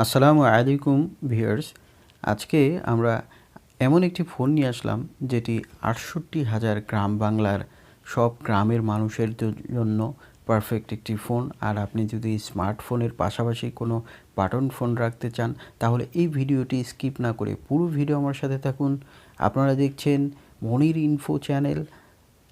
আসসালামু আলাইকুম ভিউয়ার্স। আজকে আমরা এমন একটি ফোন নিয়ে আসলাম যেটি ৬৮,০০০ গ্রাম বাংলার সব গ্রামের মানুষের জন্য পারফেক্ট একটি ফোন। আর আপনি যদি স্মার্টফোনের পাশাপাশি কোনো বাটন ফোন রাখতে চান তাহলে এই ভিডিওটি স্কিপ না করে পুরো ভিডিও আমার সাথে থাকুন। আপনারা দেখছেন মনির ইনফো চ্যানেল।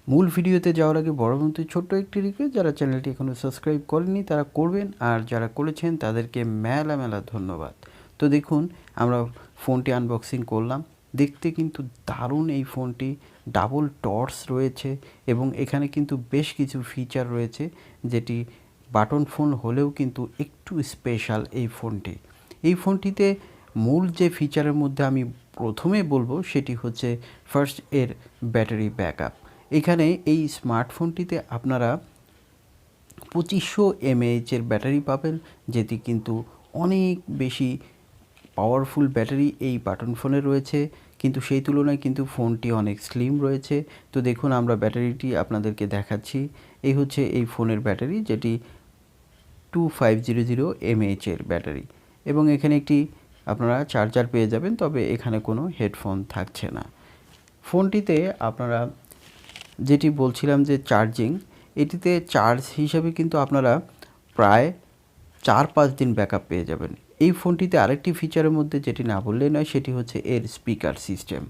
মূল ভিডিওতে যাওয়ার আগে বড় বন্ধু ছোট্ট একটি রিকোয়েস্ট, যারা চ্যানেলটি এখনও সাবস্ক্রাইব করেননি তারা করবেন, আর যারা করেছেন তাদেরকে মেলা মেলা ধন্যবাদ। তো দেখুন, আমরা ফোনটি আনবক্সিং করলাম। দেখতে কিন্তু দারুণ এই ফোনটি, ডাবল টর্চ রয়েছে এবং এখানে কিন্তু বেশ কিছু ফিচার রয়েছে যেটি বাটন ফোন হলেও কিন্তু একটু স্পেশাল এই ফোনটিতে মূল যে ফিচারের মধ্যে আমি প্রথমে বলবো সেটি হচ্ছে ফার্স্ট এর ব্যাটারি ব্যাকআপ। এখানে এই স্মার্টফোনটিতে আপনারা 2500 mAh-এর ব্যাটারি পাবেন, যেটি কিন্তু অনেক বেশি পাওয়ারফুল ব্যাটারি এই বাটন ফোনে রয়েছে, কিন্তু সেই তুলনায় কিন্তু ফোনটি অনেক স্লিম রয়েছে। তো দেখুন, আমরা ব্যাটারিটি আপনাদেরকে দেখাচ্ছি। এই হচ্ছে এই ফোনের ব্যাটারি, যেটি 2500 mAh-এর ব্যাটারি, এবং এখানে একটি আপনারা চার্জার পেয়ে যাবেন, তবে এখানে কোনো হেডফোন থাকছে না। ফোনটিতে আপনারা যেটি বলছিলাম যে চার্জিং, এটিতে চার্জ হিসাবে কিন্তু আপনারা প্রায় 4-5 দিন ব্যাকআপ পেয়ে যাবেন। এই ফোনটিতে আরেকটি ফিচারের মধ্যে যেটি না বললেই নয়, সেটি হচ্ছে এর স্পিকার সিস্টেম।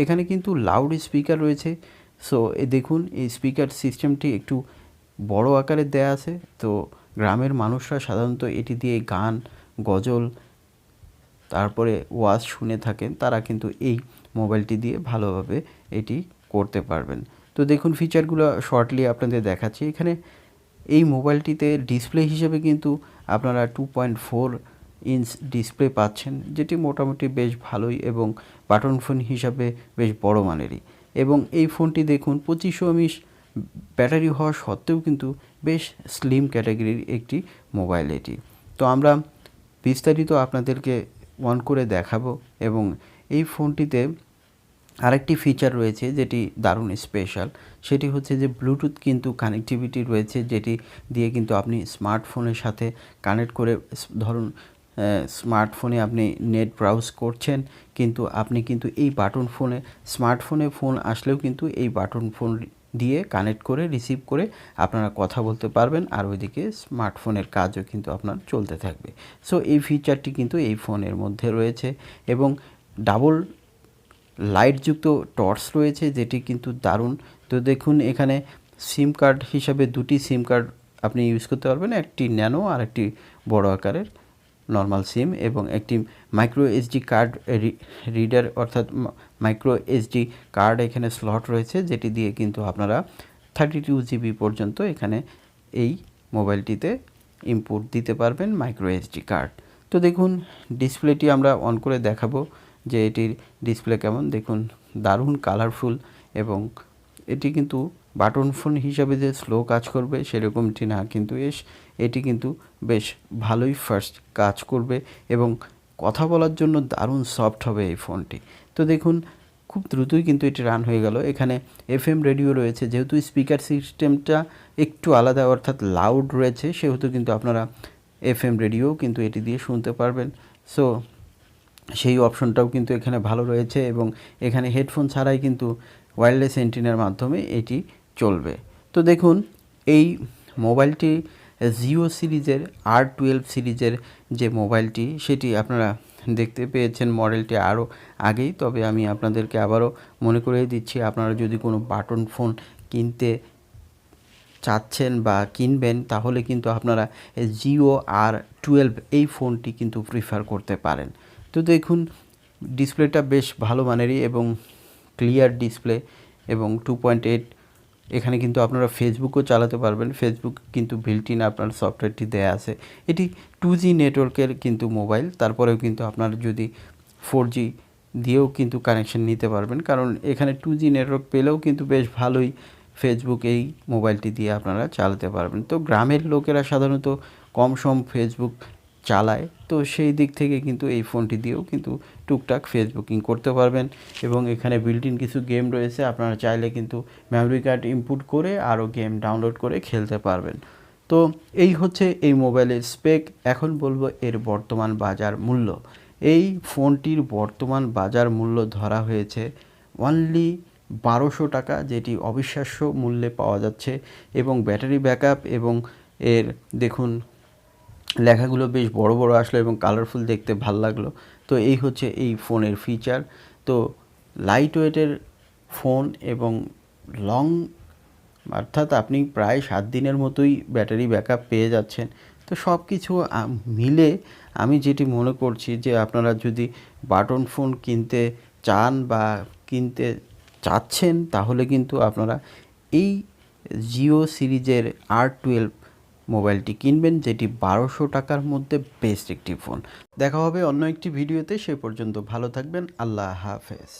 এখানে কিন্তু লাউড স্পিকার রয়েছে। সো দেখুন, এই স্পিকার সিস্টেমটি একটু বড় আকারের দেয়া আছে। তো গ্রামের মানুষরা সাধারণত এটি দিয়ে গান, গজল, তারপরে ওয়াজ শুনে থাকেন, তারা কিন্তু এই মোবাইলটি দিয়ে ভালোভাবে এটি করতে পারবেন। তো দেখুন, ফিচারগুলো শর্টলি আপনাদের দেখাচ্ছি। এখানে এই মোবাইলটিতে ডিসপ্লে হিসেবে কিন্তু আপনারা 2.4 ইঞ্চ ডিসপ্লে পাচ্ছেন, যেটি মোটামুটি বেশ ভালোই এবং বাটন ফোন হিসাবে বেশ বড় মানেরই। এবং এই ফোনটি দেখুন, 2500 mAh ব্যাটারি হওয়া সত্ত্বেও কিন্তু বেশ স্লিম ক্যাটাগরির একটি মোবাইল এটি। তো আমরা বিস্তারিত আপনাদেরকে অন করে দেখাবো। এবং এই ফোনটিতে আরেকটি ফিচার রয়েছে যেটি দারুণ স্পেশাল, সেটি হচ্ছে যে ব্লুটুথ কিন্তু কানেক্টিভিটি রয়েছে, যেটি দিয়ে কিন্তু আপনি স্মার্টফোনের সাথে কানেক্ট করে, ধরুন স্মার্টফোনে আপনি নেট ব্রাউজ করছেন, কিন্তু আপনি কিন্তু এই বাটন ফোনে, স্মার্টফোনে ফোন আসলেও কিন্তু এই বাটন ফোন দিয়ে কানেক্ট করে রিসিভ করে আপনারা কথা বলতে পারবেন, আর ওইদিকে স্মার্টফোনের কাজও কিন্তু আপনার চলতে থাকবে। সো এই ফিচারটি কিন্তু এই ফোনের মধ্যে রয়েছে। এবং ডাবল লাইটযুক্ত টর্চ রয়েছে, যেটি কিন্তু দারুণ। তো দেখুন, এখানে সিম কার্ড হিসাবে দুটি সিম কার্ড আপনি ইউজ করতে পারবেন, একটি ন্যানো আর একটি বড় আকারের নর্মাল সিম, এবং একটি মাইক্রো এসডি কার্ড রিডার, অর্থাৎ মাইক্রো এসডি কার্ড এখানে স্লট রয়েছে, যেটি দিয়ে কিন্তু আপনারা 32 GB পর্যন্ত এখানে এই মোবাইলটিতে ইনপুট দিতে পারবেন মাইক্রো এসডি কার্ড। তো দেখুন, ডিসপ্লেটি আমরা অন করে দেখাবো যে এটির ডিসপ্লে কেমন। দেখুন, দারুণ কালারফুল, এবং এটি কিন্তু বাটন ফোন হিসাবে যে স্লো কাজ করবে সেরকমটি না, কিন্তু এটি কিন্তু বেশ ভালোই ফাস্ট কাজ করবে এবং কথা বলার জন্য দারুণ সফট হবে এই ফোনটি। তো দেখুন, খুব দ্রুতই কিন্তু এটি রান হয়ে গেল। এখানে FM রেডিও রয়েছে, যেহেতু স্পিকার সিস্টেমটা একটু আলাদা অর্থাৎ লাউড রয়েছে, সেহেতু কিন্তু আপনারা FM রেডিও কিন্তু এটি দিয়ে শুনতে পারবেন। সো সেই অপশনটাও কিন্তু এখানে ভালো রয়েছে, এবং এখানে হেডফোন ছাড়াই কিন্তু ওয়্যারলেস এন্টিনার মাধ্যমে এটি চলবে। তো দেখুন, এই মোবাইলটি জিও সিরিজের R12 সিরিজের যে মোবাইলটি, সেটি আপনারা দেখতে পেয়েছেন মডেলটি আরও আগেই। তবে আমি আপনাদেরকে আবারও মনে করিয়ে দিচ্ছি, আপনারা যদি কোনো বাটন ফোন কিনতে চাচ্ছেন বা কিনবেন, তাহলে কিন্তু আপনারা জিও R12 এই ফোনটি কিন্তু প্রিফার করতে পারেন। তো দেখুন, ডিসপ্লেটা বেশ ভালো মানেরই এবং ক্লিয়ার ডিসপ্লে, এবং 2.8, এখানে কিন্তু আপনারা ফেসবুকও চালাতে পারবেন। ফেসবুক কিন্তু বিল্ট ইন আপনার সফটওয়্যারটি দেয়া আছে। এটি 2G নেটওয়ার্কের কিন্তু মোবাইল, তারপরেও কিন্তু আপনারা যদি 4G দিয়েও কিন্তু কানেকশন নিতে পারবেন, কারণ এখানে 2G নেটওয়ার্ক পেলেও কিন্তু বেশ ভালোই ফেসবুক এই মোবাইলটি দিয়ে আপনারা চালাতে পারবেন। তো গ্রামের লোকেরা সাধারণত কম সম ফেসবুক চালায়, তো সেই দিক থেকে কিন্তু এই ফোনটি দিয়েও কিন্তু টুকটাক ফেসবুকিং করতে পারবেন। এবং এখানে বিল্ট ইন কিছু গেম রয়েছে, আপনারা চাইলে কিন্তু মেমরি কার্ড ইনপুট করে আরও গেম ডাউনলোড করে খেলতে পারবেন। তো তো এই হচ্ছে এই মোবাইলের স্পেক। এখন বলবো এর বর্তমান বাজার মূল্য। এই ফোনটির বর্তমান বাজার মূল্য ধরা হয়েছে অনলি 1200 টাকা, যেটি অবিশ্বাস্য মূল্যে পাওয়া যাচ্ছে। এবং ব্যাটারি ব্যাকআপ এবং এর দেখুন লেখাগুলো বেশ বড় বড় আসলো এবং কালারফুল, দেখতে ভাল লাগলো। তো এই হচ্ছে এই ফোনের ফিচার। তো লাইট ওয়েটের ফোন এবং লং, অর্থাৎ আপনি প্রায় 7 দিনের মতোই ব্যাটারি ব্যাকআপ পেয়ে যাচ্ছেন। তো সব কিছু মিলে আমি যেটি মনে করছি যে আপনারা যদি বাটন ফোন কিনতে চান বা কিনতে চাচ্ছেন, তাহলে কিন্তু আপনারা এই জিও সিরিজের R12 মোবাইলটি কিনবেন, যেটি 1200 টাকার মধ্যে বেস্ট একটি ফোন। দেখা হবে অন্য একটি ভিডিওতে, সে পর্যন্ত ভালো থাকবেন। আল্লাহ হাফেজ।